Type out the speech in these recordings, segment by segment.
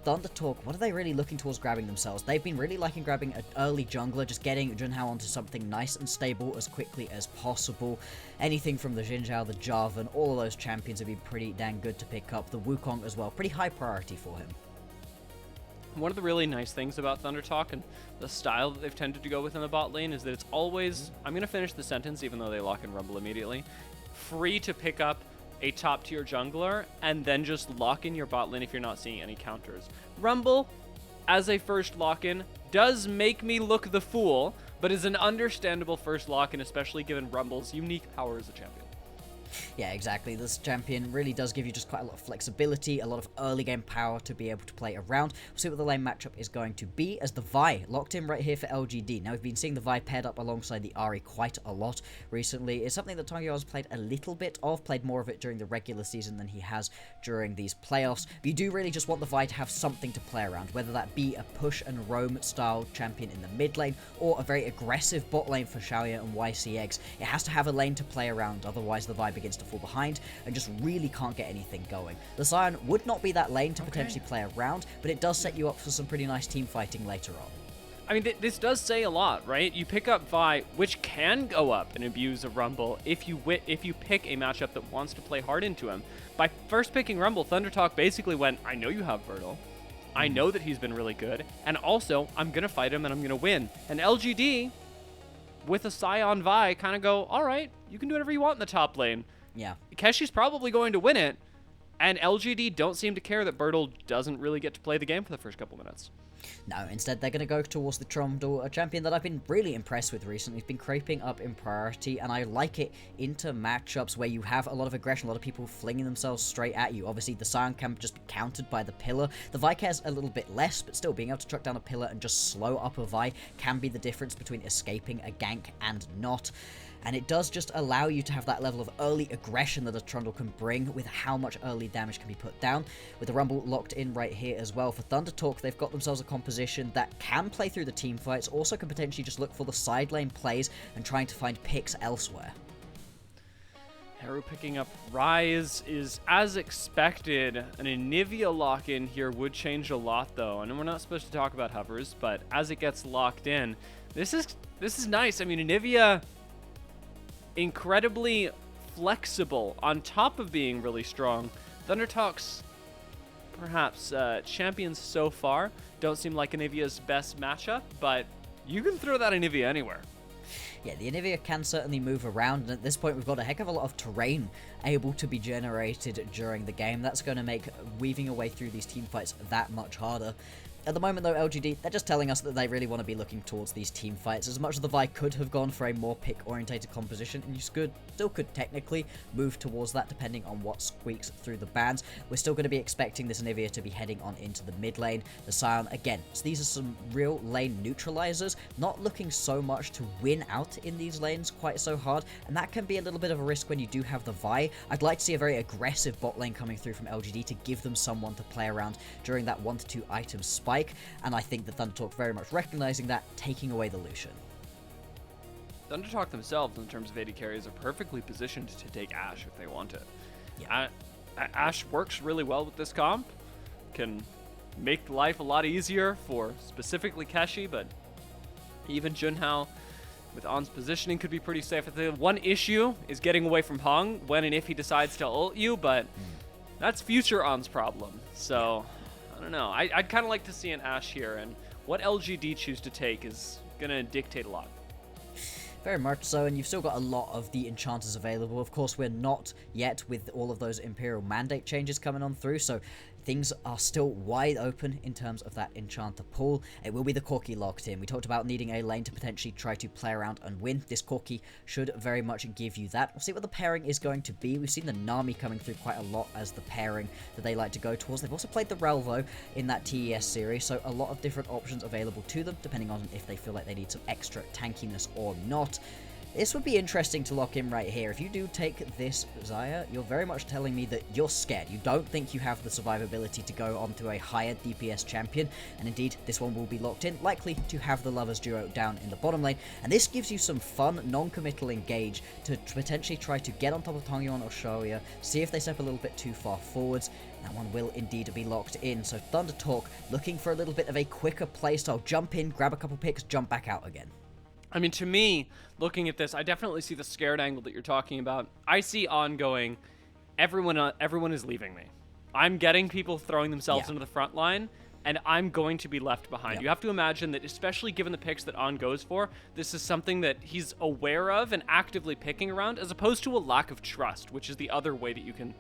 ThunderTalk, what are they really looking towards grabbing themselves? They've been really liking grabbing an early jungler, just getting Junhao onto something nice and stable as quickly as possible. Anything from the Junhao, the Jarvan, all of those champions have been pretty dang good to pick up. The Wukong as well, pretty high priority for him. One of the really nice things about ThunderTalk and the style that they've tended to go with in the bot lane is that it's always, I'm going to finish the sentence even though they lock in Rumble immediately, free to pick up a top tier jungler and then just lock in your bot lane if you're not seeing any counters. Rumble, as a first lock-in, does make me look the fool, but is an understandable first lock-in, especially given Rumble's unique power as a champion. Yeah, exactly. This champion really does give you just quite a lot of flexibility, a lot of early game power to be able to play around. We'll see what the lane matchup is going to be as the Vi locked in right here for LGD. Now, we've been seeing the Vi paired up alongside the Ahri quite a lot recently. It's something that Tangyuan has played a little bit of, played more of it during the regular season than he has during these playoffs. But you do really just want the Vi to have something to play around, whether that be a push and roam style champion in the mid lane or a very aggressive bot lane for Shaoye and YCX. It has to have a lane to play around, otherwise the Vi begins to fall behind and just really can't get anything going. The Sion would not be that lane to potentially play around, but it does set you up for some pretty nice team fighting later on. I mean, this does say a lot, right? You pick up Vi, which can go up and abuse a Rumble if you pick a matchup that wants to play hard into him. By first picking Rumble, ThunderTalk basically went, I know you have Burdol. I know that he's been really good, and also, I'm going to fight him and I'm going to win. And LGD, with a Sion Vi, kind of go, all right, you can do whatever you want in the top lane. Yeah. Keshi's probably going to win it, and LGD don't seem to care that Burdol doesn't really get to play the game for the first couple minutes. No, instead they're going to go towards the Trundle, a champion that I've been really impressed with recently. He's been creeping up in priority, and I like it into matchups where you have a lot of aggression, a lot of people flinging themselves straight at you. Obviously, the Sion can just be countered by the pillar. The Vi cares a little bit less, but still being able to truck down a pillar and just slow up a Vi can be the difference between escaping a gank and not. And it does just allow you to have that level of early aggression that a Trundle can bring with how much early damage can be put down. With the Rumble locked in right here as well. For ThunderTalk, they've got themselves a composition that can play through the team fights, also can potentially just look for the side lane plays and trying to find picks elsewhere. Heru picking up Rise is as expected. An Anivia lock-in here would change a lot, though. I know we're not supposed to talk about hovers, but as it gets locked in, this is nice. I mean, Anivia, incredibly flexible on top of being really strong. ThunderTalk's perhaps champions so far don't seem like Anivia's best matchup, but you can throw that Anivia anywhere. Yeah, the Anivia can certainly move around, and at this point we've got a heck of a lot of terrain able to be generated during the game. That's going to make weaving away through these team fights that much harder. At the moment, though, LGD, they're just telling us that they really want to be looking towards these team fights. As much as the Vi could have gone for a more pick-orientated composition, and you still could technically move towards that depending on what squeaks through the bans, we're still going to be expecting this Anivia to be heading on into the mid lane. The Sion, again, so these are some real lane neutralizers, not looking so much to win out in these lanes quite so hard, and that can be a little bit of a risk when you do have the Vi. I'd like to see a very aggressive bot lane coming through from LGD to give them someone to play around during that 1 to 2 item spike. And I think that ThunderTalk very much recognizing that, taking away the Lucian. ThunderTalk themselves, in terms of AD carries, are perfectly positioned to take Ashe if they want it. Yeah. Ashe works really well with this comp, can make life a lot easier for specifically Keshi, but even Junhao with On's positioning could be pretty safe. The one issue is getting away from Heng when and if he decides to ult you, but that's future On's problem. So I don't know. I'd kind of like to see an Ashe here, and what LGD choose to take is going to dictate a lot. Very much so, and you've still got a lot of the enchanters available. Of course, we're not yet with all of those Imperial Mandate changes coming on through, so things are still wide open in terms of that enchanter pool. It will be the Corki locked in. We talked about needing a lane to potentially try to play around and win. This Corki should very much give you that. We'll see what the pairing is going to be. We've seen the Nami coming through quite a lot as the pairing that they like to go towards. They've also played the Relvo in that TES series, so a lot of different options available to them, depending on if they feel like they need some extra tankiness or not. This would be interesting to lock in right here. If you do take this Xayah, you're very much telling me that you're scared. You don't think you have the survivability to go onto a higher DPS champion, and indeed, this one will be locked in, likely to have the Lovers duo down in the bottom lane, and this gives you some fun, non-committal engage to potentially try to get on top of Tangyuan or Shaoye, see if they step a little bit too far forwards, That one will indeed be locked in. So ThunderTalk looking for a little bit of a quicker playstyle. Jump in, grab a couple picks, jump back out again. I mean, to me, looking at this, I definitely see the scared angle that you're talking about. I see ongoing, everyone is leaving me. I'm getting people throwing themselves into the front line, and I'm going to be left behind. You have to imagine that, especially given the picks that On goes for, this is something that he's aware of and actively picking around, as opposed to a lack of trust, which is the other way that you can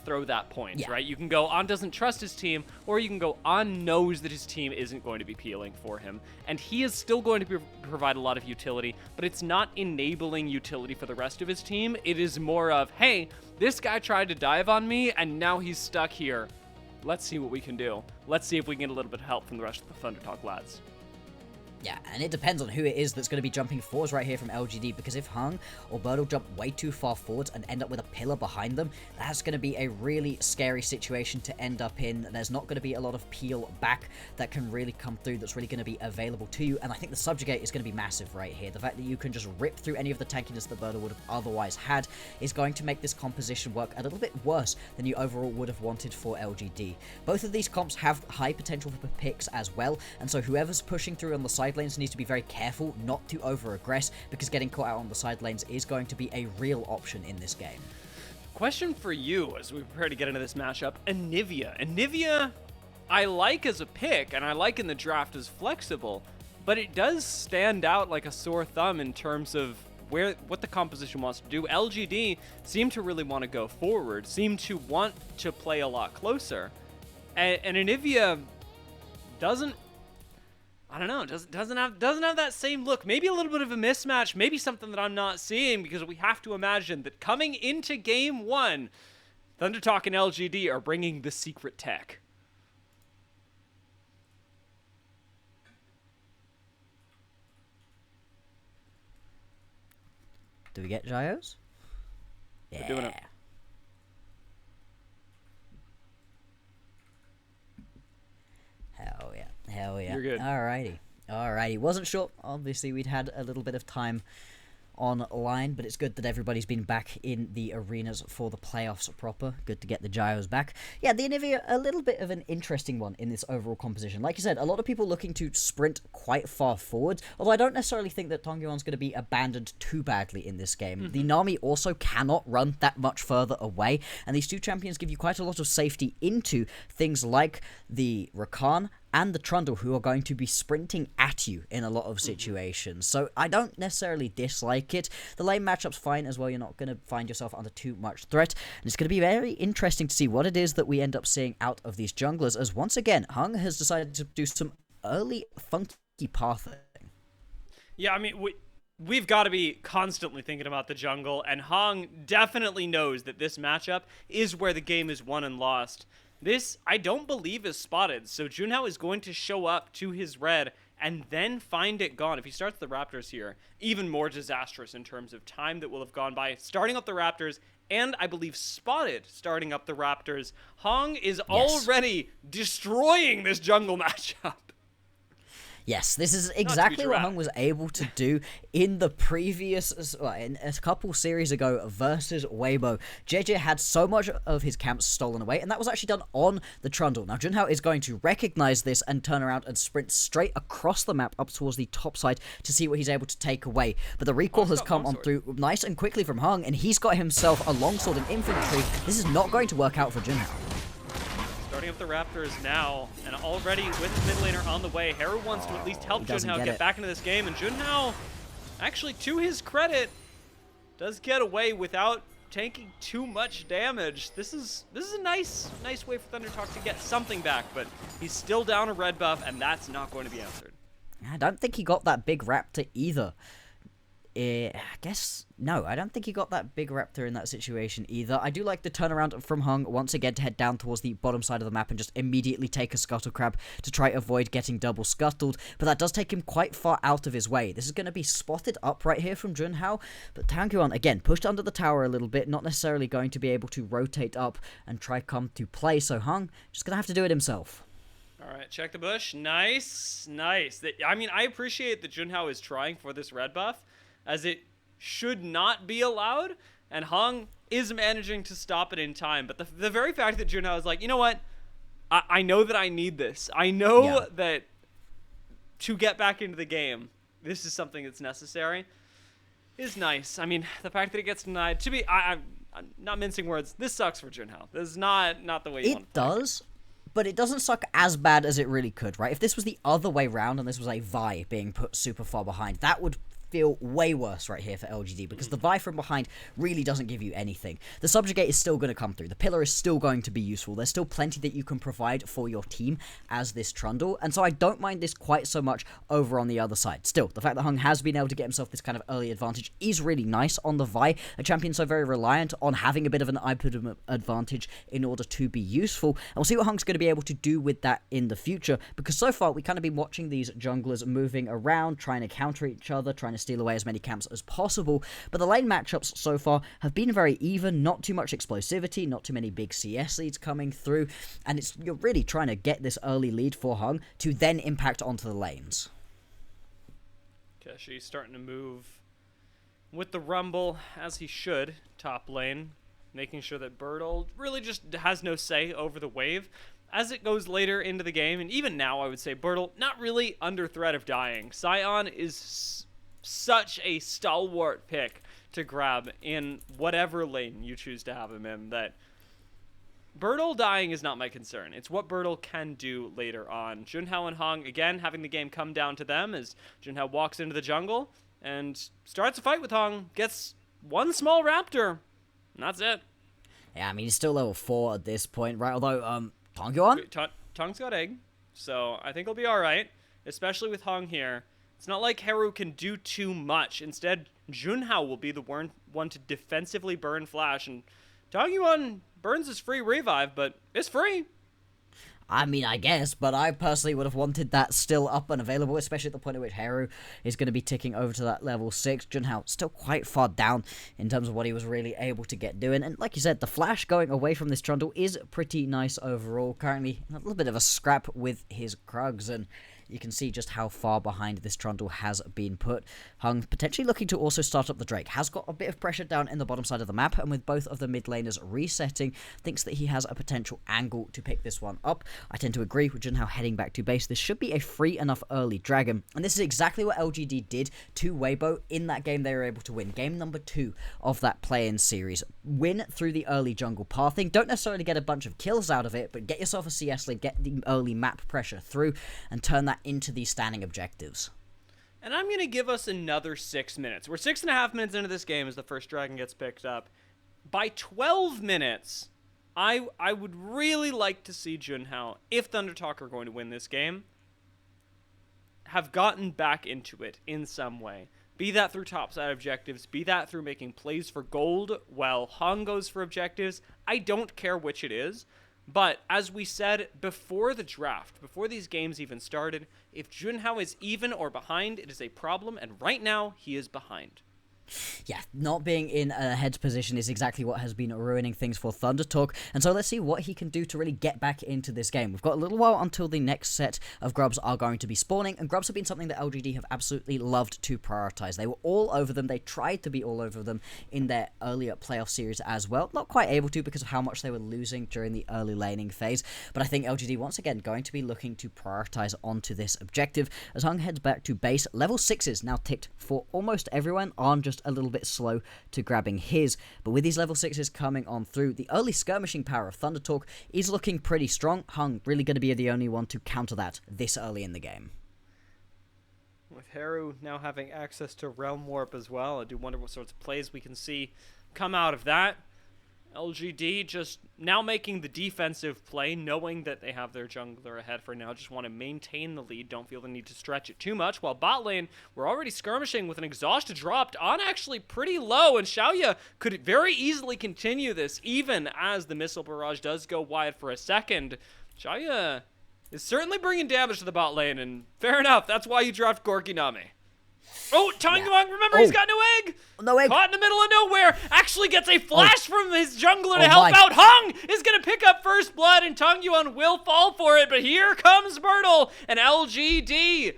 throw that point, right? You can go, On doesn't trust his team, or you can go, On knows that his team isn't going to be peeling for him, and he is still going to provide a lot of utility, but it's not enabling utility for the rest of his team. It is more of, hey, this guy tried to dive on me, and now he's stuck here. Let's see what we can do. Let's see if we can get a little bit of help from the rest of the ThunderTalk lads. Yeah, and it depends on who it is that's going to be jumping forwards right here from LGD, because if Heng or Burdol jump way too far forwards and end up with a pillar behind them, that's going to be a really scary situation to end up in. There's not going to be a lot of peel back that can really come through that's really going to be available to you, and I think the subjugate is going to be massive right here. The fact that you can just rip through any of the tankiness that Burdol would have otherwise had is going to make this composition work a little bit worse than you overall would have wanted for LGD. Both of these comps have high potential for picks as well, and so whoever's pushing through on the side lanes needs to be very careful not to over-aggress, because getting caught out on the side lanes is going to be a real option in this game. Question for you as we prepare to get into this matchup, Anivia. Anivia, I like as a pick, and I like in the draft as flexible, but it does stand out like a sore thumb in terms of what the composition wants to do. LGD seem to really want to go forward, seem to want to play a lot closer, and Anivia doesn't, I don't know, doesn't have that same look. Maybe a little bit of a mismatch, maybe something that I'm not seeing, because we have to imagine that coming into game one, ThunderTalk and LGD are bringing the secret tech. Do we get gyros? Yeah. We're doing it. Hell yeah. Hell yeah. You're good. Alrighty. Wasn't sure. Obviously, we'd had a little bit of time online, but it's good that everybody's been back in the arenas for the playoffs proper. Good to get the gyros back. Yeah, the Anivia, a little bit of an interesting one in this overall composition. Like you said, a lot of people looking to sprint quite far forward, although I don't necessarily think that Tangyuan's going to be abandoned too badly in this game. The Nami also cannot run that much further away, and these two champions give you quite a lot of safety into things like the Rakan and the Trundle, who are going to be sprinting at you in a lot of situations. So I don't necessarily dislike it. The lane matchup's fine as well. You're not going to find yourself under too much threat. And it's going to be very interesting to see what it is that we end up seeing out of these junglers, as once again, Heng has decided to do some early funky pathing. Yeah, I mean, we've got to be constantly thinking about the jungle, and Heng definitely knows that this matchup is where the game is won and lost. This, I don't believe, is spotted, so Junhao is going to show up to his red and then find it gone. If he starts the Raptors here, even more disastrous in terms of time that will have gone by starting up the Raptors, and I believe spotted starting up the Raptors. Heng is already destroying this jungle matchup. Yes, this is exactly what Heng was able to do in the previous, in a couple series ago versus Weibo. JJ had so much of his camps stolen away, and that was actually done on the Trundle. Now, Junhao is going to recognize this and turn around and sprint straight across the map up towards the top side to see what he's able to take away. But the recall has come on through nice and quickly from Heng, and he's got himself a longsword and infantry. This is not going to work out for Junhao. Starting up the Raptors now, and already with the mid laner on the way. Heru wants to at least help Junhao get back into this game, and Junhao, actually, to his credit, does get away without taking too much damage. This is a nice way for ThunderTalk to get something back, but he's still down a red buff, and that's not going to be answered. I don't think he got that big raptor either. I guess, no, I don't think he got that big raptor in that situation either. I do like the turnaround from Heng once again to head down towards the bottom side of the map and just immediately take a scuttle crab to try to avoid getting double scuttled, but that does take him quite far out of his way. This is going to be spotted up right here from Junhao, but Tangyuan, again, pushed under the tower a little bit, not necessarily going to be able to rotate up and try come to play, so Heng just going to have to do it himself. All right, check the bush. Nice. I mean, I appreciate that Junhao is trying for this red buff, as it should not be allowed, and Heng is managing to stop it in time. But the very fact that Junhao is like, you know what? I know that I need this. I know that to get back into the game, this is something that's necessary, is nice. I mean, the fact that it gets denied, I'm not mincing words, this sucks for Junhao. This is not the way you want to play. It does, but it doesn't suck as bad as it really could, right? If this was the other way round and this was a Vi being put super far behind, that would feel way worse right here for LGD, because the Vi from behind really doesn't give you anything. The Subjugate is still going to come through. The Pillar is still going to be useful. There's still plenty that you can provide for your team as this Trundle, and so I don't mind this quite so much over on the other side. Still, the fact that Heng has been able to get himself this kind of early advantage is really nice on the Vi, a champion so very reliant on having a bit of an item advantage in order to be useful, and we'll see what Heng's going to be able to do with that in the future, because so far we kind of been watching these junglers moving around, trying to counter each other, trying to steal away as many camps as possible, but the lane matchups so far have been very even, not too much explosivity, not too many big CS leads coming through, and you're really trying to get this early lead for Heng to then impact onto the lanes. Keshi starting to move with the rumble, as he should, top lane, making sure that Burdol really just has no say over the wave. As it goes later into the game, and even now I would say Burdol not really under threat of dying. Sion is such a stalwart pick to grab in whatever lane you choose to have him in, that Burdol dying is not my concern. It's what Burdol can do later on. Junhao and Heng, again, having the game come down to them as Junhao walks into the jungle and starts a fight with Heng, gets one small raptor, and that's it. Yeah, I mean, he's still level 4 at this point, right? Although, Tangyuan? Tong's got egg, so I think he'll be alright, especially with Heng here. It's not like Heru can do too much. Instead, Junhao will be the one to defensively burn Flash, and Tangyuan burns his free revive, but it's free. I mean, I guess, but I personally would have wanted that still up and available, especially at the point at which Heru is going to be ticking over to that level 6. Junhao still quite far down in terms of what he was really able to get doing, and like you said, the Flash going away from this Trundle is pretty nice overall. Currently, a little bit of a scrap with his Krugs, and you can see just how far behind this Trundle has been put. Heng potentially looking to also start up the Drake. Has got a bit of pressure down in the bottom side of the map, and with both of the mid laners resetting, thinks that he has a potential angle to pick this one up. I tend to agree with Junhao heading back to base. This should be a free enough early dragon, and this is exactly what LGD did to Weibo in that game they were able to win. Game number 2 of that play-in series. Win through the early jungle pathing. Don't necessarily get a bunch of kills out of it, but get yourself a CS lead, get the early map pressure through, and turn that into these standing objectives. And I'm going to give us another 6 minutes. We're 6.5 minutes into this game as the first dragon gets picked up. By 12 minutes, I would really like to see Junhao, if ThunderTalk are going to win this game, have gotten back into it in some way. Be that through topside objectives, be that through making plays for gold while Heng goes for objectives. I don't care which it is. But, as we said before the draft, before these games even started, if Junhao is even or behind, it is a problem, and right now, he is behind. Yeah, not being in a head position is exactly what has been ruining things for ThunderTalk, and so let's see what he can do to really get back into this game. We've got a little while until the next set of grubs are going to be spawning, and grubs have been something that LGD have absolutely loved to prioritize. They were all over them, they tried to be all over them in their earlier playoff series as well. Not quite able to because of how much they were losing during the early laning phase, but I think LGD once again going to be looking to prioritize onto this objective as Heng heads back to base. Level 6s now ticked for almost everyone, on just a little bit slow to grabbing his, but with these level 6s coming on through, the early skirmishing power of ThunderTalk is looking pretty strong. Heng really going to be the only one to counter that this early in the game. With Heru now having access to Realm Warp as well, I do wonder what sorts of plays we can see come out of that. LGD just now making the defensive play, knowing that they have their jungler ahead for now, just want to maintain the lead, don't feel the need to stretch it too much, while bot lane, we're already skirmishing with an exhaust dropped on actually pretty low, and Shaoye could very easily continue this, even as the missile barrage does go wide for a second. Shaoye is certainly bringing damage to the bot lane, and fair enough, that's why you dropped Gorky Nami. Oh, Tangyuan, remember, he's got no egg! No egg! Caught in the middle of nowhere, actually gets a flash from his jungler to help out. Heng is going to pick up first blood, and Tangyuan will fall for it, but here comes Burdol, and LGD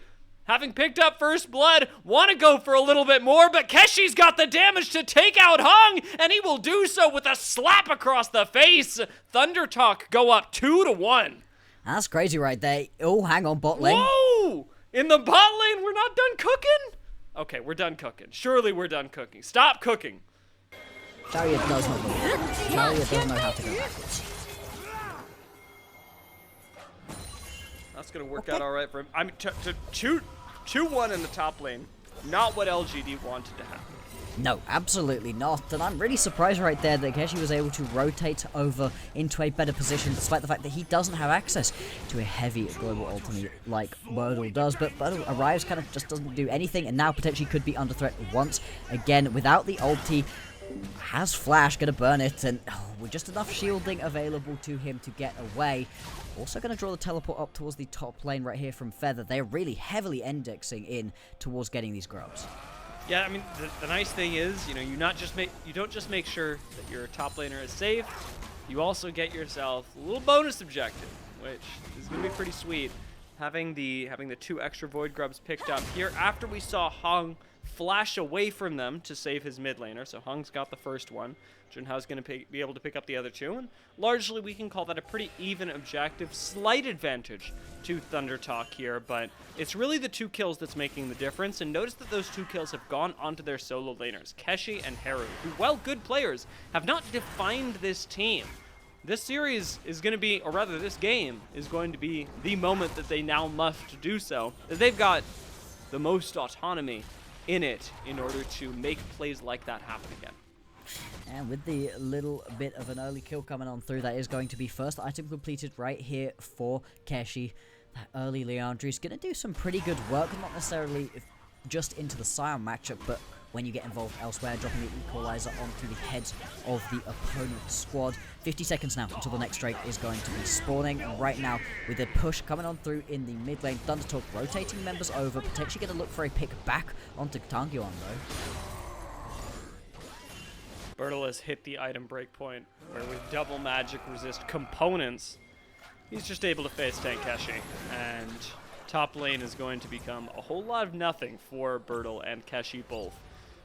having picked up first blood, want to go for a little bit more, but Keshi's got the damage to take out Heng, and he will do so with a slap across the face. ThunderTalk go up 2-1. That's crazy right there. Oh, hang on, bot lane. Whoa! In the bot lane, we're not done cooking? Okay, we're done cooking. Surely we're done cooking. Stop cooking. Shaoye does not know. Shaoye doesn't know how to go backwards. That's gonna work out all right for him. I mean, 2-1 in the top lane. Not what LGD wanted to happen. No, absolutely not. And I'm really surprised right there that Keshi was able to rotate over into a better position, despite the fact that he doesn't have access to a heavy global ultimate like Burdol does. But Burdol arrives, kind of just doesn't do anything, and now potentially could be under threat once again without the ulti. Has flash, gonna burn it, and with just enough shielding available to him to get away. Also gonna draw the teleport up towards the top lane right here from Feather. They're really heavily indexing in towards getting these grubs. Yeah, I mean, the nice thing is, you know, you don't just make sure that your top laner is safe, you also get yourself a little bonus objective, which is gonna be pretty sweet. Having the 2 extra Void Grubs picked up here after we saw Heng flash away from them to save his mid laner. So Heng's got the first one. Junhao's going to be able to pick up the other 2. And largely, we can call that a pretty even objective. Slight advantage to ThunderTalk here, but it's really the 2 kills that's making the difference. And notice that those 2 kills have gone onto their solo laners, Keshi and Heru, who, while good players, have not defined this team. This series is going to be, or rather this game, is going to be the moment that they now must do so. They've got the most autonomy in it in order to make plays like that happen again. And with the little bit of an early kill coming on through, that is going to be first item completed right here for Keshi. That early Leandri is going to do some pretty good work, not necessarily just into the Sion matchup, but when you get involved elsewhere, dropping the equalizer onto the heads of the opponent's squad. 50 seconds now until the next Drake is going to be spawning. And right now, with a push coming on through in the mid lane, ThunderTalk rotating members over, potentially going to look for a pick back onto Tangyuan though. Burdol has hit the item breakpoint, where with double magic resist components, he's just able to face tank Keshi, and top lane is going to become a whole lot of nothing for Burdol and Keshi both.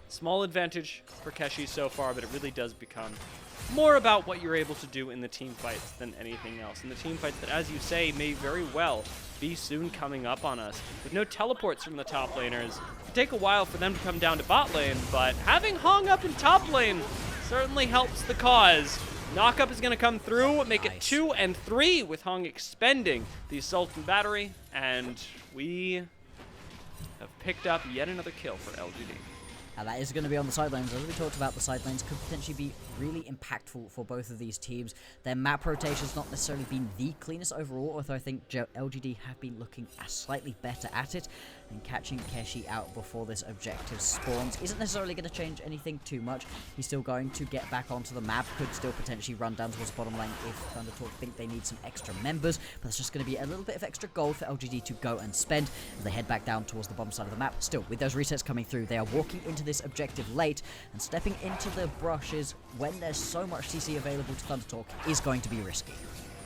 Small advantage for Keshi so far, but it really does become more about what you're able to do in the team fights than anything else. And the team fights that, as you say, may very well be soon coming up on us. With no teleports from the top laners, it'll take a while for them to come down to bot lane, but having Heng up in top lane certainly helps the cause. Knockup is going to come through, make it 2 and 3 with Heng expending the Assault and Battery, and we have picked up yet another kill for LGD. And that is going to be on the side lanes. As we talked about, the side lanes could potentially be really impactful for both of these teams. Their map rotation's not necessarily been the cleanest overall, although I think LGD have been looking slightly better at it. And catching Keshi out before this objective spawns isn't necessarily going to change anything too much. He's still going to get back onto the map, could still potentially run down towards the bottom lane if ThunderTalk think they need some extra members, but that's just going to be a little bit of extra gold for LGD to go and spend as they head back down towards the bottom side of the map. Still, with those resets coming through, they are walking into this objective late, and stepping into the brushes when there's so much CC available to ThunderTalk is going to be risky.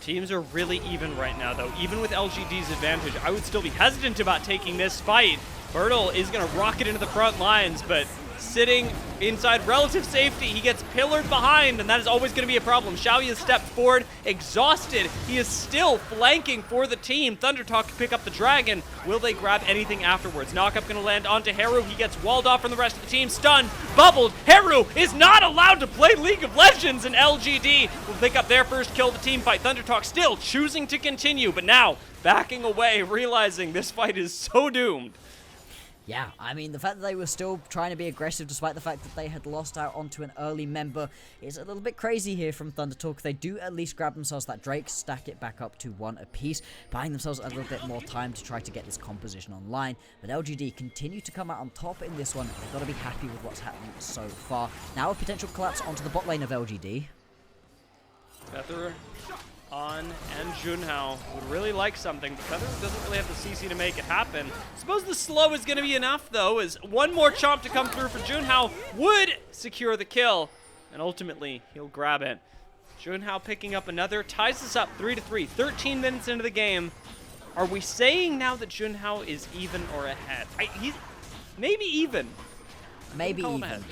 Teams are really even right now, though. Even with LGD's advantage, I would still be hesitant about taking this fight. Burdol is going to rocket into the front lines, but sitting inside relative safety, he gets pillared behind, and that is always going to be a problem. Shaoye has stepped forward, exhausted. He is still flanking for the team. ThunderTalk can pick up the dragon. Will they grab anything afterwards? Knockup going to land onto Heru. He gets walled off from the rest of the team. Stunned, bubbled. Heru is not allowed to play League of Legends, and LGD will pick up their first kill of the team fight. ThunderTalk still choosing to continue, but now backing away, realizing this fight is so doomed. Yeah, I mean, the fact that they were still trying to be aggressive despite the fact that they had lost out onto an early member is a little bit crazy here from ThunderTalk. They do at least grab themselves that Drake, stack it back up to 1 apiece, buying themselves a little bit more time to try to get this composition online. But LGD continue to come out on top in this one. They've got to be happy with what's happening so far. Now a potential collapse onto the bot lane of LGD. Feather on and Junhao would really like something, but Feather doesn't really have the CC to make it happen. Suppose the slow is going to be enough, though, as one more chomp to come through for Junhao would secure the kill, and ultimately he'll grab it. Junhao picking up another, ties us up 3-3, 13 minutes into the game. Are we saying now that Junhao is even or ahead? He's maybe even. Maybe Call him even. ahead.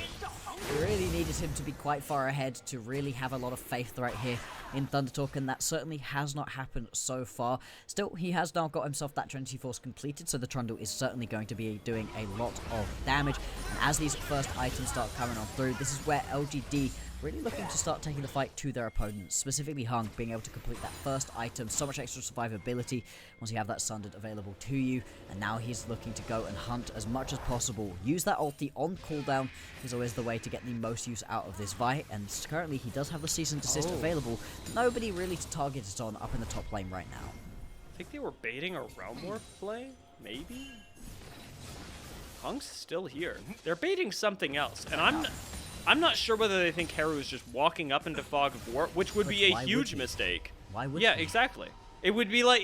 We really needed him to be quite far ahead to really have a lot of faith right here in ThunderTalk, and that certainly has not happened so far. Still, he has now got himself that Trinity Force completed, so the Trundle is certainly going to be doing a lot of damage. And as these first items start coming on through, this is where LGD really looking to start taking the fight to their opponents, specifically Heng being able to complete that first item, so much extra survivability once you have that Sundered available to you, and now he's looking to go and hunt as much as possible. Use that ulti on cooldown is always the way to get the most use out of this fight, and currently he does have the Cease and Desist available. Nobody really to target it on up in the top lane right now. I think they were baiting a Realm Warp play, maybe? Heng's still here. They're baiting something else, and I'm not sure whether they think Heru is just walking up into Fog of War, which would be a huge mistake. Why would Yeah, he? exactly. It would be like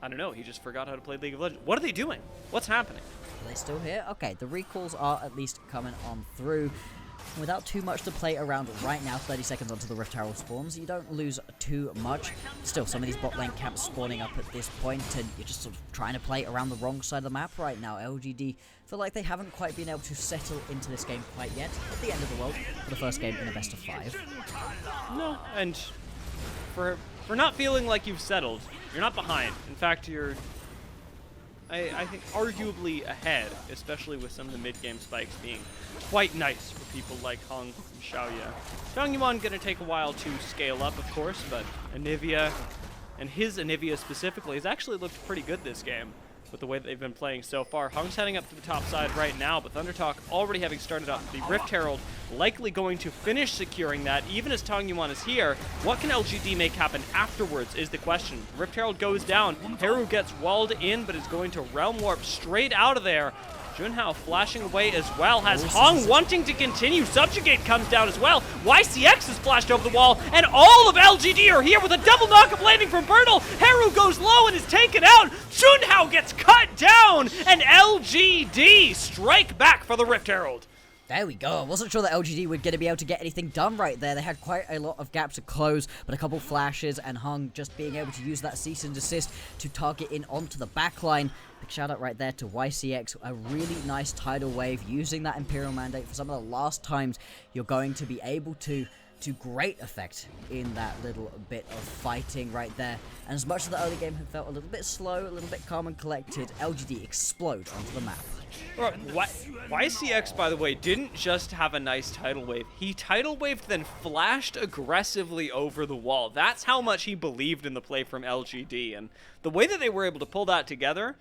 I don't know, he just forgot how to play League of Legends. What are they doing? What's happening? Are they still here? Okay, the recalls are at least coming on through. Without too much to play around right now, 30 seconds onto the Rift Herald spawns, you don't lose too much. Still, some of these bot lane camps spawning up at this point, and you're just sort of trying to play around the wrong side of the map right now. LGD feel like they haven't quite been able to settle into this game quite yet. At the end of the world, for the first game in a best of 5. No, and for not feeling like you've settled, you're not behind. In fact, you're I think arguably ahead, especially with some of the mid-game spikes being quite nice for people like Heng and Shaoye. Tangyuan gonna take a while to scale up, of course, but Anivia, and his Anivia specifically, has actually looked pretty good this game with the way that they've been playing so far. Heng's heading up to the top side right now, but ThunderTalk already having started up the Rift Herald, likely going to finish securing that, even as Tangyuan is here. What can LGD make happen afterwards is the question. Rift Herald goes down, Heru gets walled in, but is going to Realm Warp straight out of there. Junhao flashing away as well, has Heng wanting to continue. Subjugate comes down as well. YCX is flashed over the wall, and all of LGD are here with a double knock-up landing from Burdol. Heru goes low and is taken out. Junhao gets cut down, and LGD strike back for the Rift Herald. There we go. I wasn't sure that LGD were going to be able to get anything done right there. They had quite a lot of gaps to close, but a couple flashes and Heng just being able to use that Cease and Desist to target in onto the backline. Big shout out right there to YCX. A really nice tidal wave using that Imperial Mandate for some of the last times you're going to be able to great effect in that little bit of fighting right there. And as much as the early game had felt a little bit slow, a little bit calm and collected, LGD explodes onto the map. YCX, by the way, didn't just have a nice tidal wave. He tidal waved, then flashed aggressively over the wall. That's how much he believed in the play from LGD. And the way that they were able to pull that together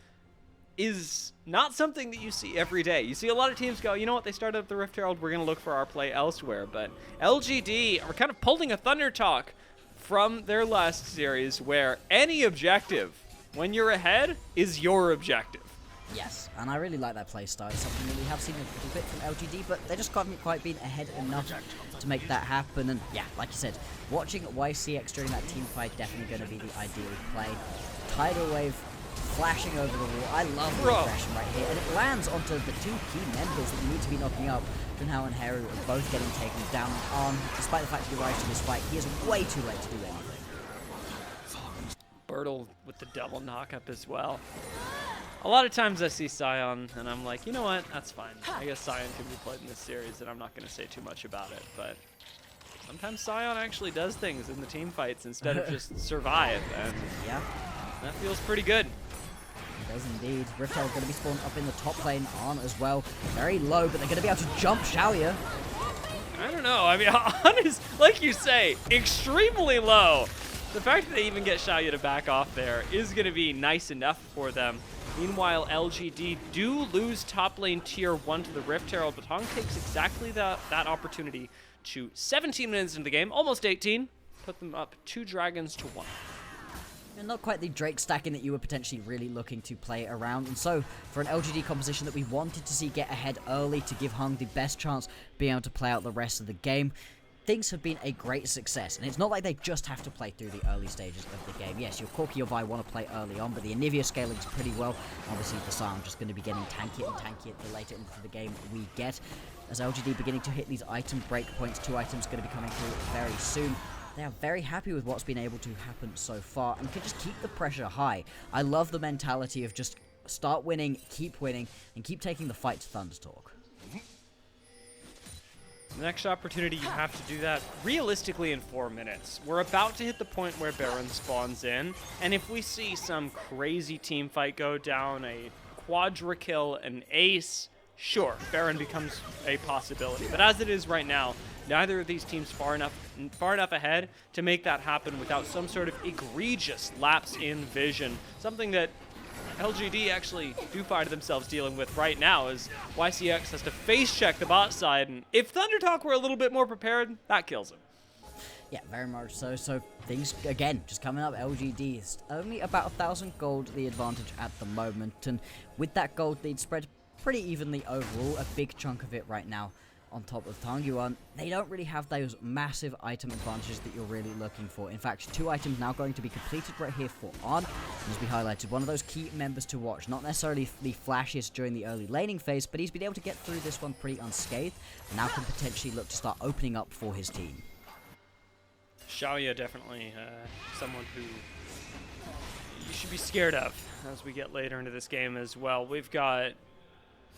is not something that you see every day. You see a lot of teams go, you know what, they started up the Rift Herald, we're going to look for our play elsewhere. But LGD are kind of pulling a ThunderTalk from their last series where any objective, when you're ahead, is your objective. Yes, and I really like that playstyle. It's something that we have seen a little bit from LGD, but they just haven't quite been ahead enough to make that happen. And yeah, like you said, watching YCX during that team fight definitely going to be the ideal play. Tidal wave flashing over the wall. I love the aggression right here, and it lands onto the two key members that you need to be knocking up. Junhao and Heru are both getting taken down. Despite the fact that he arrives to this fight, he is way too late to do anything. Burdol with the double knock-up as well. A lot of times I see Sion, and I'm like, you know what, that's fine. I guess Sion can be played in this series, and I'm not going to say too much about it, but sometimes Sion actually does things in the team fights instead of just survive, and yeah, that feels pretty good. It does indeed. Rift Herald going to be spawned up in the top lane on as well. Very low, but they're going to be able to jump Shaoye. I don't know. I mean, honest, like you say, extremely low. The fact that they even get Shaoye to back off there is going to be nice enough for them. Meanwhile, LGD do lose top lane tier 1 to the Rift Herald, but Heng takes exactly that opportunity to 17 minutes into the game, almost 18, put them up 2 dragons to 1. And not quite the Drake stacking that you were potentially really looking to play around. And so, for an LGD composition that we wanted to see get ahead early to give Heng the best chance being able to play out the rest of the game, things have been a great success. And it's not like they just have to play through the early stages of the game. Yes, your Corki or Vi want to play early on, but the Anivia scaling is pretty well. Obviously, the Sion just going to be getting tankier and tankier the later into the game we get. As LGD beginning to hit these item breakpoints, 2 items going to be coming through very soon. they are very happy with what's been able to happen so far and can just keep the pressure high. I love the mentality of just start winning, and keep taking the fight to ThunderTalk. The next opportunity, you have to do that realistically in 4 minutes. We're about to hit the point where Baron spawns in, and if we see some crazy team fight go down, a quadra kill, an ace, sure, Baron becomes a possibility. But as it is right now, neither of these teams far enough ahead to make that happen without some sort of egregious lapse in vision. Something that LGD actually do find themselves dealing with right now, as YCX has to face check the bot side, and if ThunderTalk were a little bit more prepared, that kills him. Yeah, very much so. So things, again, just coming up. LGD is only about 1,000 gold the advantage at the moment, and with that gold lead spread pretty evenly overall, a big chunk of it right now on top of Tangyuan. They don't really have those massive item advantages that you're really looking for. In fact, 2 items now going to be completed right here for On. As we highlighted, one of those key members to watch. Not necessarily the flashiest during the early laning phase, but he's been able to get through this one pretty unscathed, and now can potentially look to start opening up for his team. Shaoye definitely someone who you should be scared of as we get later into this game as well. We've got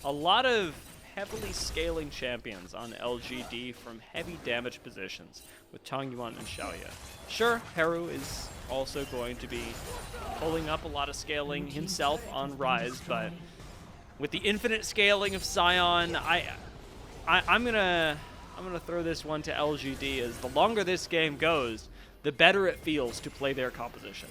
a lot of heavily scaling champions on LGD from heavy damage positions with Tangyuan and Shaoye. Sure, Heru is also going to be pulling up a lot of scaling himself on Rise, but with the infinite scaling of Sion, I'm gonna throw this one to LGD, as the longer this game goes, the better it feels to play their composition.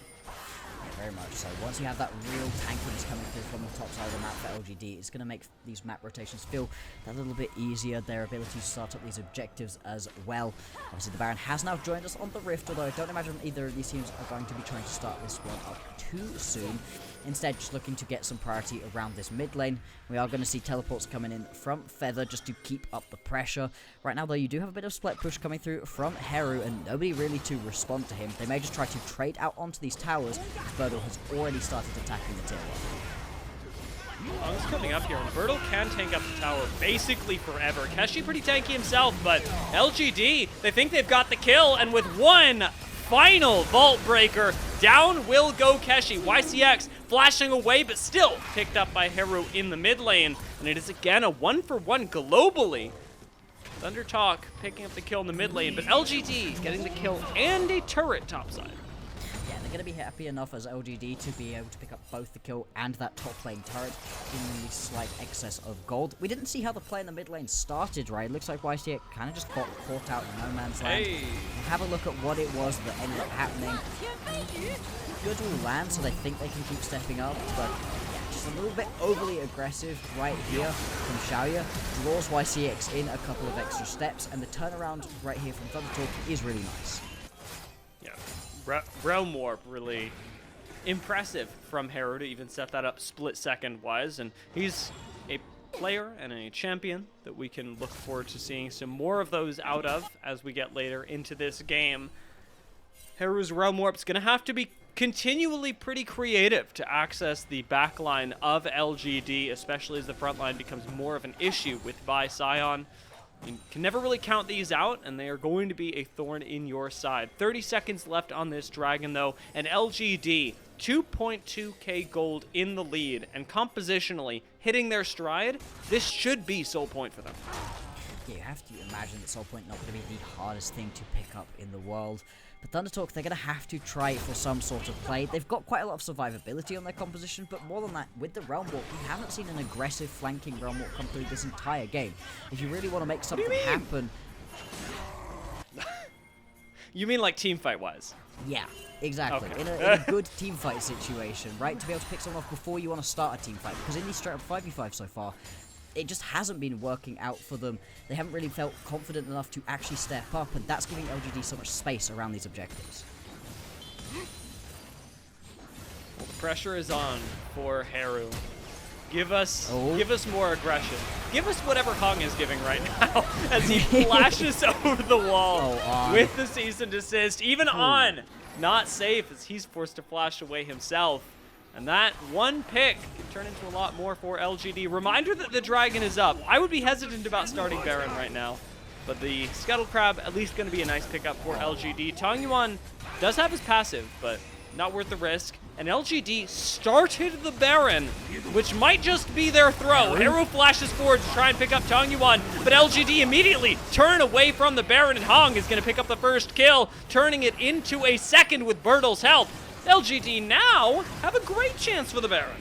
Very much so. Once you have that real tankiness coming through from the top side of the map for LGD, it's going to make these map rotations feel a little bit easier. Their ability to start up these objectives as well. Obviously, the Baron has now joined us on the Rift, although I don't imagine either of these teams are going to be trying to start this one up too soon. Instead, just looking to get some priority around this mid lane. We are going to see teleports coming in from Feather just to keep up the pressure. Right now, though, you do have a bit of split push coming through from Heru, and nobody really to respond to him. They may just try to trade out onto these towers, as Burdol has already started attacking the tier 1. Heng's coming up here, and Burdol can tank up the tower basically forever. Keshi pretty tanky himself, but LGD, they think they've got the kill, and with one final Vault Breaker, down will go Keshi. YCX flashing away, but still picked up by Heru in the mid lane, and it is again a 1-for-1 globally. ThunderTalk picking up the kill in the mid lane, but LGD getting the kill and a turret topside. Yeah, they're going to be happy enough as LGD to be able to pick up both the kill and that top lane turret in the slight excess of gold. We didn't see how the play in the mid lane started, right? It looks like YCX kind of just got caught out in no man's land. Hey. Have a look at what it was that ended up happening. Good will land, so they think they can keep stepping up, but yeah, just a little bit overly aggressive right here from Shaoye. Draws YCX in a couple of extra steps, and the turnaround right here from ThunderTalk is really nice. Yeah, Realm Warp really impressive from Heru to even set that up split second wise, and he's a player and a champion that we can look forward to seeing some more of those out of as we get later into this game. Heru's Realm Warp's gonna have to be continually pretty creative to access the backline of LGD, especially as the front line becomes more of an issue with Vi Sion. You can never really count these out, and they are going to be a thorn in your side. 30 seconds left on this Dragon, though, and LGD, 2.2k gold in the lead, and compositionally hitting their stride. This should be Soul Point for them. Yeah, you have to imagine that Soul Point not going to be the hardest thing to pick up in the world. But ThunderTalk, they're going to have to try for some sort of play. They've got quite a lot of survivability on their composition, but more than that, with the Realm Walk, we haven't seen an aggressive flanking Realm Walk come through this entire game. If you really want to make something happen... You mean like teamfight-wise? Yeah, exactly. Okay. In a good teamfight situation, right? To be able to pick someone off before you want to start a teamfight. Because in these straight up 5v5 so far, it just hasn't been working out for them. They haven't really felt confident enough to actually step up, and that's giving LGD so much space around these objectives. Well, the pressure is on for Heru. Give us more aggression. Give us whatever Heng is giving right now as he flashes over the wall with the cease and desist. Even On, not safe as he's forced to flash away himself. And that one pick can turn into a lot more for LGD. Reminder that the Dragon is up. I would be hesitant about starting Baron right now. But the Scuttle Crab at least going to be a nice pickup for LGD. Tangyuan does have his passive, but not worth the risk. And LGD started the Baron, which might just be their throw. Heru flashes forward to try and pick up Tangyuan, but LGD immediately turn away from the Baron, and Heng is going to pick up the first kill, turning it into a second with Burdol's help. LGD now have a great chance for the Baron.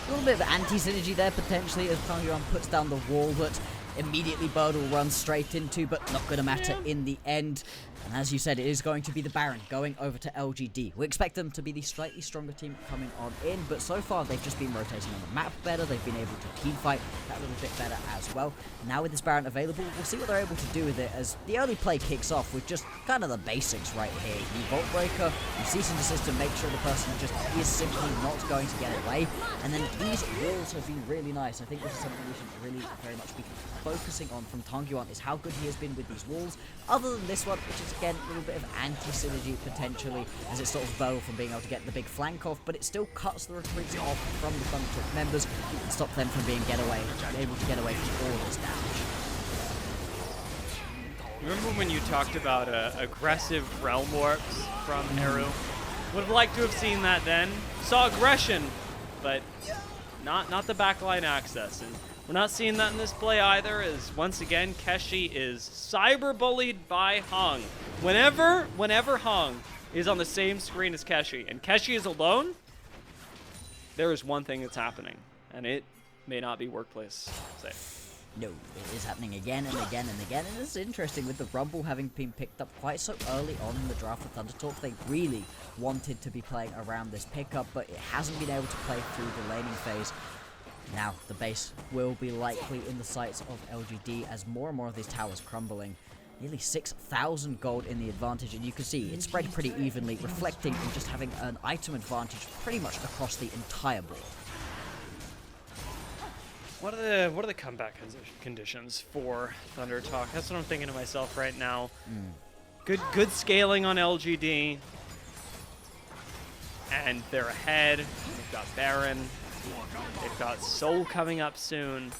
A little bit of anti-synergy there, potentially, as Tangyuan puts down the wall, but immediately Burdol runs straight into, but not going to matter in the end. And as you said, it is going to be the Baron going over to LGD. We expect them to be the slightly stronger team coming on in, but so far they've just been rotating on the map better. They've been able to team fight that little bit better as well. Now with this Baron available, we'll see what they're able to do with it, as the early play kicks off with just kind of the basics right here. You Vault Breaker, you cease and desist to make sure the person just is simply not going to get away. And then these walls have been really nice. I think this is something we should really very much be focusing on from Tangyuan, is how good he has been with these walls. Other than this one, which is again a little bit of anti-synergy potentially, as it stops Burdol from being able to get the big flank off, but it still cuts the retreats off from the ThunderTalk members and stop them from being able to get away from all this damage. Remember when you talked about aggressive realm warps from Heru? Would have liked to have seen that then. Saw aggression, but not the backline access. And we're not seeing that in this play either, as once again, Keshi is cyber-bullied by Heng. Whenever Heng is on the same screen as Keshi, and Keshi is alone, there is one thing that's happening, and it may not be workplace safe. No, it is happening again and again and again, and it's interesting with the Rumble having been picked up quite so early on in the draft for ThunderTalk. They really wanted to be playing around this pickup, but it hasn't been able to play through the laning phase. Now, the base will be likely in the sights of LGD as more and more of these towers crumbling. Nearly 6,000 gold in the advantage, and you can see it's spread pretty evenly, reflecting in just having an item advantage pretty much across the entire board. What are the comeback conditions for ThunderTalk? That's what I'm thinking to myself right now. Good scaling on LGD, and they're ahead. They've got Baron. They've got Soul coming up soon.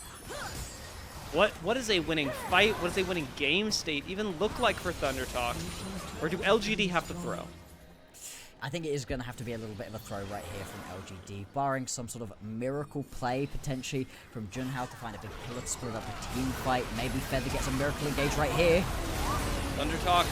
What is a winning fight? What does a winning game state even look like for ThunderTalk? Or do LGD have to throw? I think it is going to have to be a little bit of a throw right here from LGD, barring some sort of miracle play, potentially, from Junhao to find a big pillar to split up a team fight. Maybe Feather gets a miracle engage right here. ThunderTalk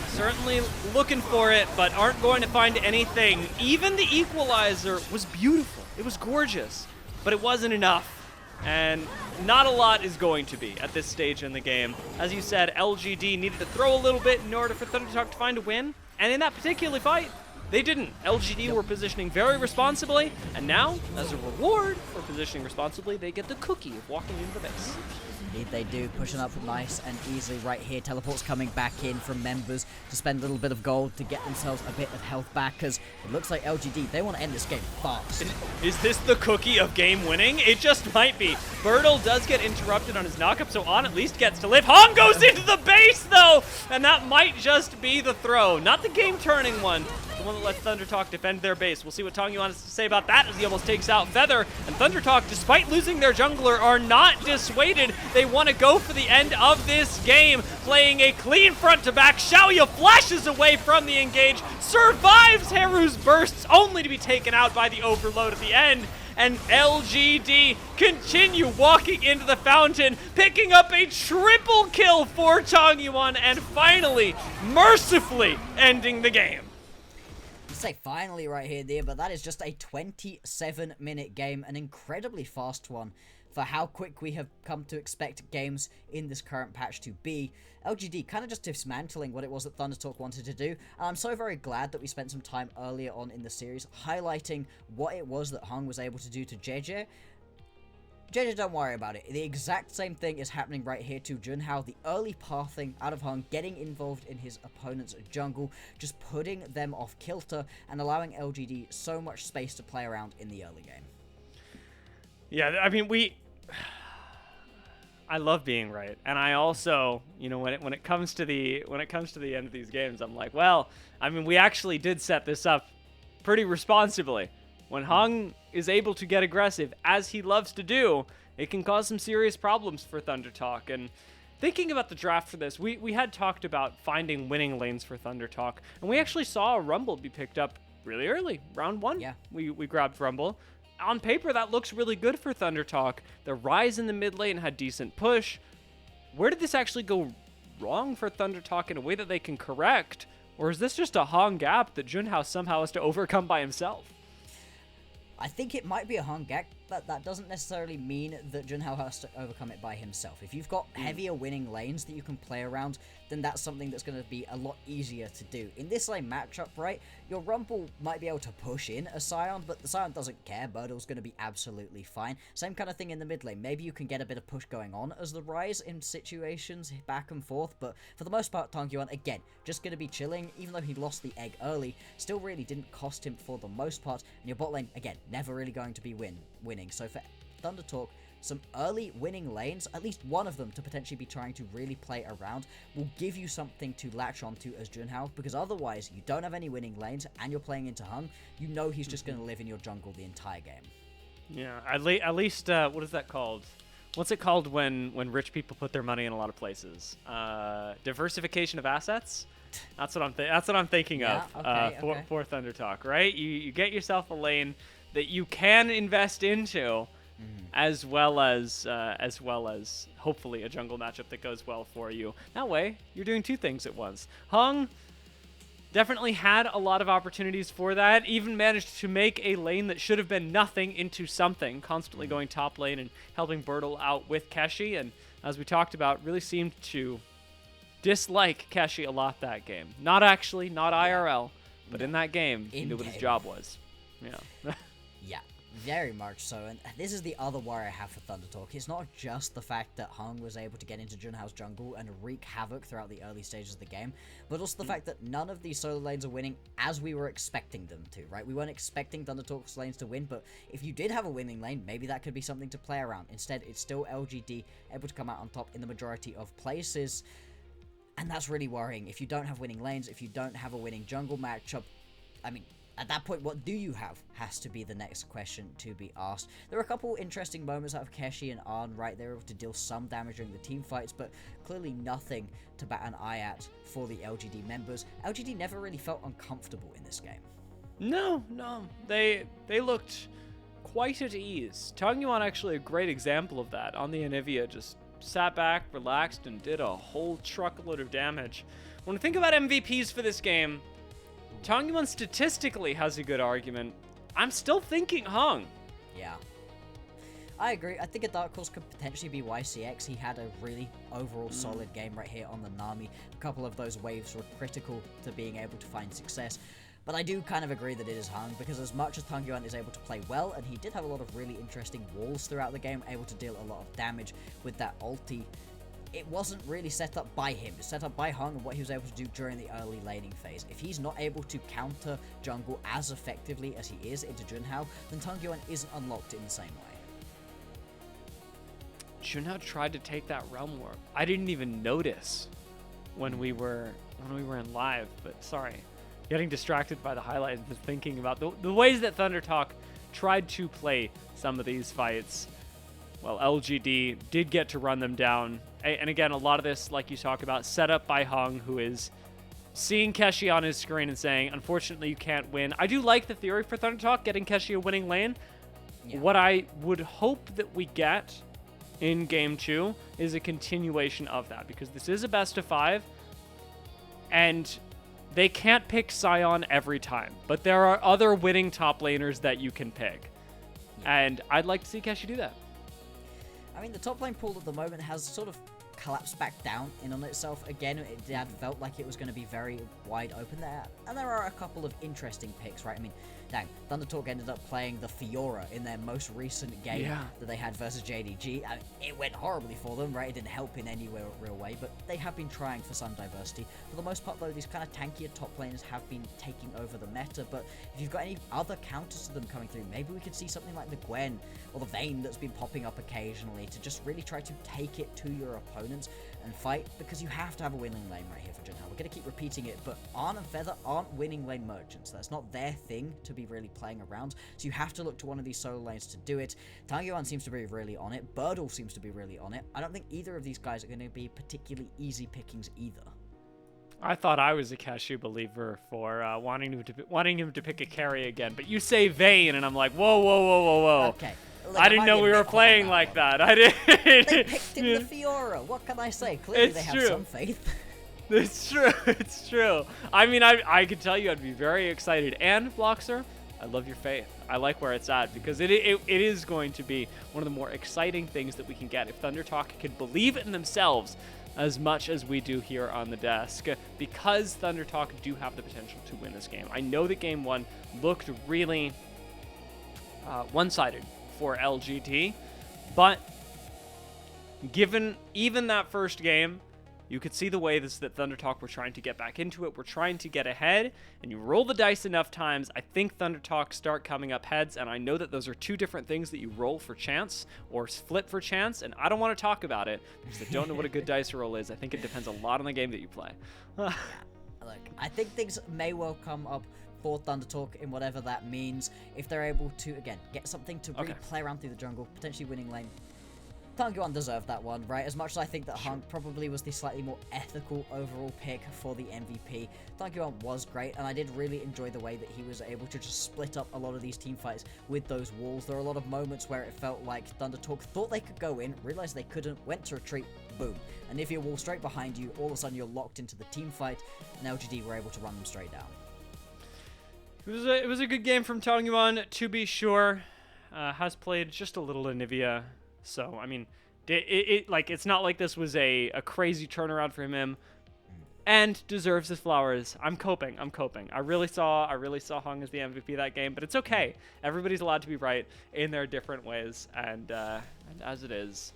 certainly looking for it, but aren't going to find anything. Even the equalizer was beautiful. It was gorgeous, but it wasn't enough. And not a lot is going to be at this stage in the game. As you said, LGD needed to throw a little bit in order for ThunderTalk to find a win. And in that particular fight, they didn't. LGD were positioning very responsibly, and now, as a reward for positioning responsibly, they get the cookie of walking into the base. Indeed they do, pushing up nice and easily right here. Teleports coming back in from members to spend a little bit of gold to get themselves a bit of health back, because it looks like LGD, they want to end this game fast. Is this the cookie of game winning? It just might be. Burdol does get interrupted on his knockup, so On at least gets to live. Heng goes into the base, though, and that might just be the throw. Not the game-turning one. The one that lets ThunderTalk defend their base. We'll see what Tangyuan has to say about that as he almost takes out Feather. And ThunderTalk, despite losing their jungler, are not dissuaded. They want to go for the end of this game, playing a clean front to back. Shaoye flashes away from the engage, survives Heru's bursts, only to be taken out by the overload at the end. And LGD continue walking into the fountain, picking up a triple kill for Tangyuan, and finally, mercifully ending the game. Say finally right here, dear, but that is just a 27-minute game, an incredibly fast one for how quick we have come to expect games in this current patch to be. LGD kind of just dismantling what it was that ThunderTalk wanted to do, and I'm so very glad that we spent some time earlier on in the series highlighting what it was that Heng was able to do to JJ. JJ, don't worry about it. The exact same thing is happening right here to Junhao. The early pathing out of Heng, getting involved in his opponent's jungle, just putting them off kilter and allowing LGD so much space to play around in the early game. Yeah, I mean, I love being right, and I also, you know, when it comes to the end of these games, I'm like, well, I mean, we actually did set this up pretty responsibly. When Heng is able to get aggressive, as he loves to do, it can cause some serious problems for ThunderTalk. And thinking about the draft for this, we had talked about finding winning lanes for ThunderTalk, and we actually saw a Rumble be picked up really early. Round 1, Yeah. we grabbed Rumble. On paper, that looks really good for ThunderTalk. The Rise in the mid lane had decent push. Where did this actually go wrong for ThunderTalk in a way that they can correct? Or is this just a Heng gap that Junhao somehow has to overcome by himself? I think it might be a Heng gap, but that doesn't necessarily mean that Junhao has to overcome it by himself. If you've got heavier winning lanes that you can play around, then that's something that's going to be a lot easier to do. In this lane matchup, right, your Rumble might be able to push in a Scion, but the Scion doesn't care. Burdol's going to be absolutely fine. Same kind of thing in the mid lane. Maybe you can get a bit of push going on as the Rise in situations back and forth, but for the most part, Tangyuan, again, just going to be chilling. Even though he lost the egg early, still really didn't cost him for the most part. And your bot lane, again, never really going to be winning. So for ThunderTalk, some early winning lanes, at least one of them to potentially be trying to really play around, will give you something to latch onto as Junhao, because otherwise you don't have any winning lanes and you're playing into Heng. You know he's just going to live in your jungle the entire game. Yeah, at least what is that called? What's it called when rich people put their money in a lot of places? Diversification of assets. That's what I'm thinking of for ThunderTalk, right? You get yourself a lane that you can invest into, as well as hopefully a jungle matchup that goes well for you. That way, you're doing two things at once. Heng definitely had a lot of opportunities for that, even managed to make a lane that should have been nothing into something, constantly going top lane and helping Burdol out with Keshi, and as we talked about, really seemed to dislike Keshi a lot that game. Not IRL, but in that game, he knew what his job was. Yeah. Yeah, very much so, and this is the other worry I have for ThunderTalk. It's not just the fact that Heng was able to get into Junhao's jungle and wreak havoc throughout the early stages of the game, but also the fact that none of these solo lanes are winning as we were expecting them to, right? We weren't expecting ThunderTalk's lanes to win, but if you did have a winning lane, maybe that could be something to play around. Instead, it's still LGD able to come out on top in the majority of places, and that's really worrying. If you don't have winning lanes, if you don't have a winning jungle matchup, I mean, at that point, what do you have has to be the next question to be asked. There were a couple interesting moments out of Keshi and Arn, right? They were able to deal some damage during the team fights, but clearly nothing to bat an eye at for the LGD members. LGD never really felt uncomfortable in this game. No. They looked quite at ease. Tangyuan actually a great example of that. On the Anivia, just sat back, relaxed, and did a whole truckload of damage. When we think about MVPs for this game, Tangyuan statistically has a good argument. I'm still thinking Heng. Yeah. I agree. I think a dark horse could potentially be YCX. He had a really overall solid game right here on the Nami. A couple of those waves were critical to being able to find success. But I do kind of agree that it is Heng, because as much as Tangyuan is able to play well, and he did have a lot of really interesting walls throughout the game, able to deal a lot of damage with that ulti, it wasn't really set up by him. It's set up by Heng and what he was able to do during the early laning phase. If he's not able to counter jungle as effectively as he is into Junhao, then Tangyuan isn't unlocked in the same way. Junhao tried to take that realm warp. I didn't even notice when we were in live, but sorry. Getting distracted by the highlights and thinking about the ways that ThunderTalk tried to play some of these fights. Well, LGD did get to run them down. And again, a lot of this, like you talk about, set up by Heng, who is seeing Keshi on his screen and saying, unfortunately, you can't win. I do like the theory for ThunderTalk, getting Keshi a winning lane. Yeah. What I would hope that we get in Game 2 is a continuation of that, because this is a best of 5, and they can't pick Scion every time, but there are other winning top laners that you can pick. Yeah. And I'd like to see Keshi do that. I mean, the top lane pool at the moment has sort of collapsed back down in on itself again. It had felt like it was going to be very wide open there, and there are a couple of interesting picks, right? I mean, dang, ThunderTalk ended up playing the Fiora in their most recent game that they had versus JDG. I mean, it went horribly for them, right? It didn't help in any real way, but they have been trying for some diversity. For the most part, though, these kind of tankier top laners have been taking over the meta, but if you've got any other counters to them coming through, maybe we could see something like the Gwen or the Vayne that's been popping up occasionally to just really try to take it to your opponent. opponents and fight, because you have to have a winning lane right here for Junhao. We're going to keep repeating it, but Arn and Feather aren't winning lane merchants. That's not their thing to be really playing around, so you have to look to one of these solo lanes to do it. Tangyuan seems to be really on it. Burdol seems to be really on it. I don't think either of these guys are going to be particularly easy pickings either. I thought I was a Keshi believer for wanting him to pick a carry again, but you say Vayne, and I'm like, whoa. Okay. Look, I didn't know we were playing like that. I didn't. They picked him the Fiora. What can I say? Clearly they have some faith. It's true. It's true. I mean, I could tell you I'd be very excited. And Bloxxer, I love your faith. I like where it's at, because it is going to be one of the more exciting things that we can get if ThunderTalk can believe in themselves as much as we do here on the desk, because ThunderTalk do have the potential to win this game. I know that game one looked really one-sided for LGD, but given even that first game, you could see the way that ThunderTalk were trying to get back into it. We're trying to get ahead, and you roll the dice enough times, I think ThunderTalk start coming up heads, and I know that those are two different things that you roll for chance or flip for chance, and I don't want to talk about it because I don't know what a good dice roll is. I think it depends a lot on the game that you play. Yeah, look, I think things may well come up for ThunderTalk in whatever that means, if they're able to, again, get something to really play around through the jungle, potentially winning lane. Tangyuan deserved that one, right? As much as I think that Heng probably was the slightly more ethical overall pick for the MVP, Tangyuan was great, and I did really enjoy the way that he was able to just split up a lot of these team fights with those walls. There were a lot of moments where it felt like ThunderTalk thought they could go in, realized they couldn't, went to retreat, boom. And if your wall straight behind you, all of a sudden you're locked into the team fight, and LGD were able to run them straight down. It was a good game from Tangyuan, to be sure. Has played just a little Anivia. So, I mean, it's not like this was a crazy turnaround for him, and deserves his flowers. I'm coping. I really saw Heng as the MVP that game, but it's okay. Everybody's allowed to be right in their different ways, and as it is,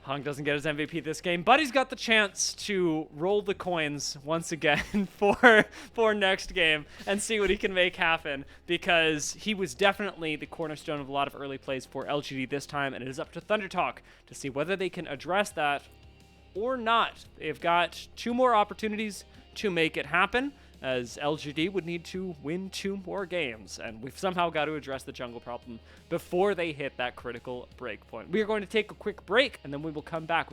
Heng doesn't get his MVP this game, but he's got the chance to roll the coins once again for next game and see what he can make happen, because he was definitely the cornerstone of a lot of early plays for LGD this time, and it is up to ThunderTalk to see whether they can address that or not. They've got 2 more opportunities to make it happen, as LGD would need to win 2 more games, and we've somehow got to address the jungle problem before they hit that critical break point. We are going to take a quick break, and then we will come back with